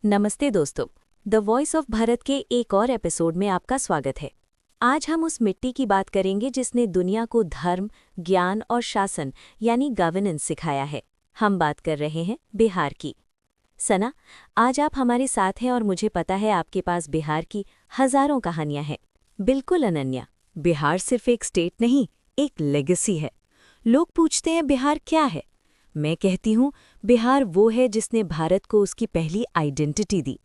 नमस्ते दोस्तों, the voice of Bharat के एक और एपिसोड में आपका स्वागत है। आज हम उस मिट्टी की बात करेंगे जिसने दुनिया को धर्म, ज्ञान और शासन यानी गवर्नेंस सिखाया है। हम बात कर रहे हैं बिहार की। सना, आज आप हमारे साथ हैं और मुझे पता है आपके पास बिहार की हजारों कहानियां हैं। बिल्कुल अनन्या, बिहार सिर्फ एक स्टेट नहीं, एक लेगेसी है। लोग पूछते हैं बिहार क्या है। मैं कहती हूँ बिहार वो है जिसने भारत को उसकी पहली आइडेंटिटी दी।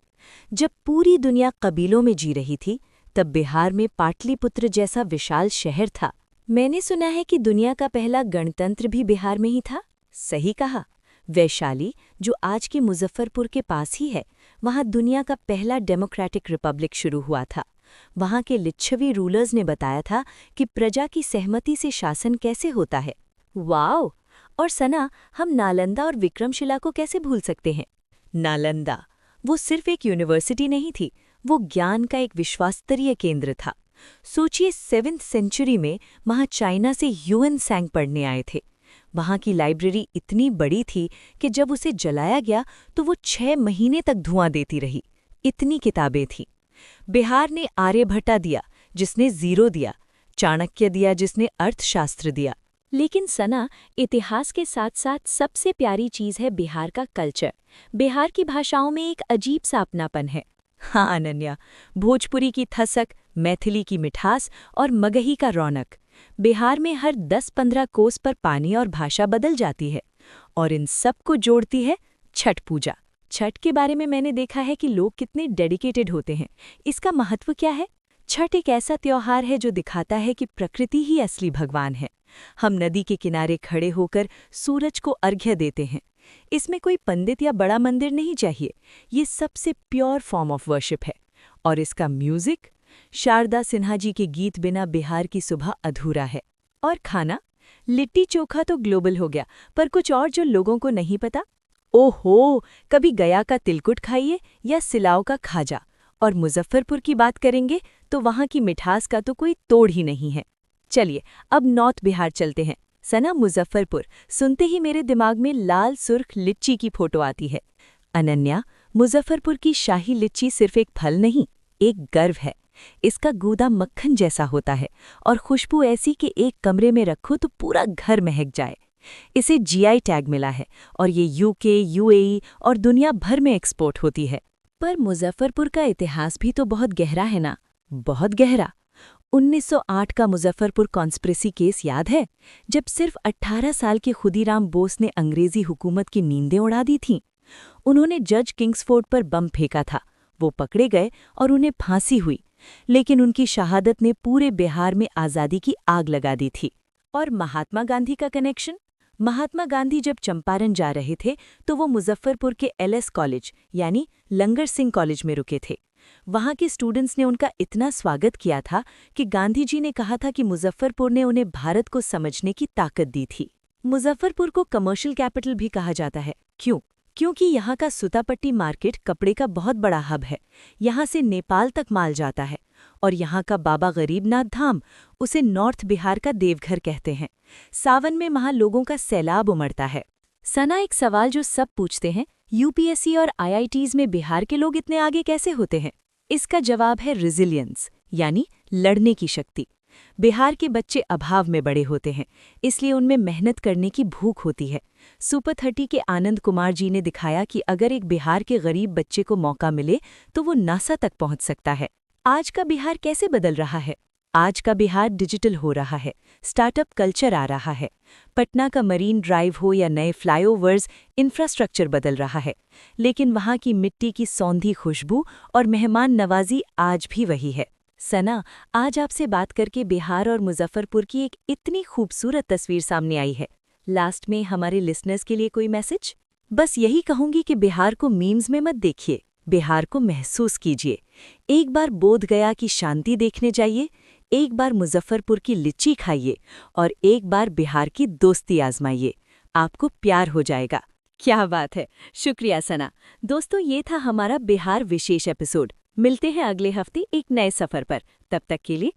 जब पूरी दुनिया कबीलों में जी रही थी, तब बिहार में पाटलिपुत्र जैसा विशाल शहर था। मैंने सुना है कि दुनिया का पहला गणतंत्र भी बिहार में ही था। सही कहा। वैशाली, जो आज के मुजफ्फरपुर के पास ही है, वहाँ दुनिया का पहला डेमोक्रेटिक रिपब्लिक शुरू हुआ था। वहाँ के लिच्छवी रूलर्स ने बताया था कि प्रजा की सहमति से शासन कैसे होता है। वाओ! और सना, हम नालंदा और विक्रमशिला को कैसे भूल सकते हैं। नालंदा, वो सिर्फ एक यूनिवर्सिटी नहीं थी, वो ज्ञान का एक विश्वस्तरीय केंद्र था। सोचिए 7वीं सेंचुरी में वहाँ चाइना से ह्यूएन सांग पढ़ने आए थे। वहाँ की लाइब्रेरी इतनी बड़ी थी कि जब उसे जलाया गया तो वो 6 महीने तक धुआं देती रही। इतनी किताबें थीं। बिहार ने आर्यभट्टा दिया, जिसने जीरो दिया, चाणक्य दिया, जिसने अर्थशास्त्र दिया। लेकिन सना, इतिहास के साथ साथ सबसे प्यारी चीज़ है बिहार का कल्चर। बिहार की भाषाओं में एक अजीब सा अपनापन है। हाँ अनन्या, भोजपुरी की थसक, मैथिली की मिठास और मगही का रौनक। बिहार में हर 10-15 कोस पर पानी और भाषा बदल जाती है, और इन सब को जोड़ती है छठ पूजा। छठ के बारे में मैंने देखा है कि लोग कितने डेडिकेटेड होते हैं। इसका महत्व क्या है? छठ एक ऐसा त्योहार है जो दिखाता है कि प्रकृति ही असली भगवान है। हम नदी के किनारे खड़े होकर सूरज को अर्घ्य देते हैं। इसमें कोई पंडित या बड़ा मंदिर नहीं चाहिए, ये सबसे प्योर फॉर्म ऑफ वर्शिप है। और इसका म्यूजिक, शारदा सिन्हा जी के गीत बिना बिहार की सुबह अधूरा है। और खाना, लिट्टी चोखा तो ग्लोबल हो गया, पर कुछ और जो लोगों को नहीं पता। ओहो, कभी गया का तिलकुट खाइए या सिलाव का खाजा। और मुजफ्फरपुर की बात करेंगे तो वहाँ की मिठास का तो कोई तोड़ ही नहीं है। चलिए अब नॉर्थ बिहार चलते हैं। सना, मुजफ्फरपुर सुनते ही मेरे दिमाग में लाल सुर्ख लिच्ची की फोटो आती है। अनन्या, मुजफ्फरपुर की शाही लिच्ची सिर्फ एक फल नहीं, एक गर्व है। इसका गूदा मक्खन जैसा होता है और खुशबू ऐसी कि एक कमरे में रखो तो पूरा घर महक जाए। इसे जीआई टैग मिला है और ये यूके, यूएई और दुनिया भर में एक्सपोर्ट होती है। पर मुजफ्फरपुर का इतिहास भी तो बहुत गहरा है ना। बहुत गहरा। 1908 का मुजफ्फरपुर कॉन्स्पिरेसी केस याद है, जब सिर्फ 18 साल के खुदीराम बोस ने अंग्रेजी हुकूमत की नींदें उड़ा दी थीं। उन्होंने जज किंग्सफोर्ड पर बम फेंका था। वो पकड़े गए और उन्हें फांसी हुई, लेकिन उनकी शहादत ने पूरे बिहार में आज़ादी की आग लगा दी थी। और महात्मा गांधी का कनेक्शन? महात्मा गांधी जब चंपारण जा रहे थे तो वो मुजफ्फरपुर के एलएस कॉलेज यानी लंगर सिंह कॉलेज में रुके थे। वहाँ के स्टूडेंट्स ने उनका इतना स्वागत किया था कि गांधी जी ने कहा था कि मुजफ्फरपुर ने उन्हें भारत को समझने की ताकत दी थी। मुजफ्फरपुर को कमर्शियल कैपिटल भी कहा जाता है। क्यों? क्योंकि यहाँ का सुतापट्टी मार्केट कपड़े का बहुत बड़ा हब है। यहाँ से नेपाल तक माल जाता है। और यहाँ का बाबा गरीबनाथ धाम, उसे नॉर्थ बिहार का देवघर कहते हैं। सावन में वहाँ लोगों का सैलाब उमड़ता है। सना, एक सवाल जो सब पूछते हैं, यूपीएससी और आईआईटीज में बिहार के लोग इतने आगे कैसे होते हैं? इसका जवाब है रेजिलियंस, यानी लड़ने की शक्ति। बिहार के बच्चे अभाव में बड़े होते हैं, इसलिए उनमें मेहनत करने की भूख होती है। सुपर 30 के आनंद कुमार जी ने दिखाया कि अगर एक बिहार के गरीब बच्चे को मौका मिले तो वो नासा तक पहुंच सकता है। आज का बिहार कैसे बदल रहा है? आज का बिहार डिजिटल हो रहा है, स्टार्टअप कल्चर आ रहा है। पटना का मरीन ड्राइव हो या नए फ्लाईओवर्स, इंफ्रास्ट्रक्चर बदल रहा है, लेकिन वहाँ की मिट्टी की सौंधी खुशबू और मेहमान नवाजी आज भी वही है। सना, आज आपसे बात करके बिहार और मुजफ्फरपुर की एक इतनी खूबसूरत तस्वीर सामने आई है। लास्ट में हमारे लिसनर्स के लिए कोई मैसेज? बस यही कहूंगी कि बिहार को मीम्स में मत देखिए, बिहार को महसूस कीजिए। एक बार बोध गया की शांति देखने जाइए, एक बार मुजफ्फरपुर की लिच्ची खाइए और एक बार बिहार की दोस्ती आजमाइए। आपको प्यार हो जाएगा। क्या बात है, शुक्रिया सना। दोस्तों, ये था हमारा बिहार विशेष एपिसोड। मिलते हैं अगले हफ्ते एक नए सफर पर। तब तक के लिए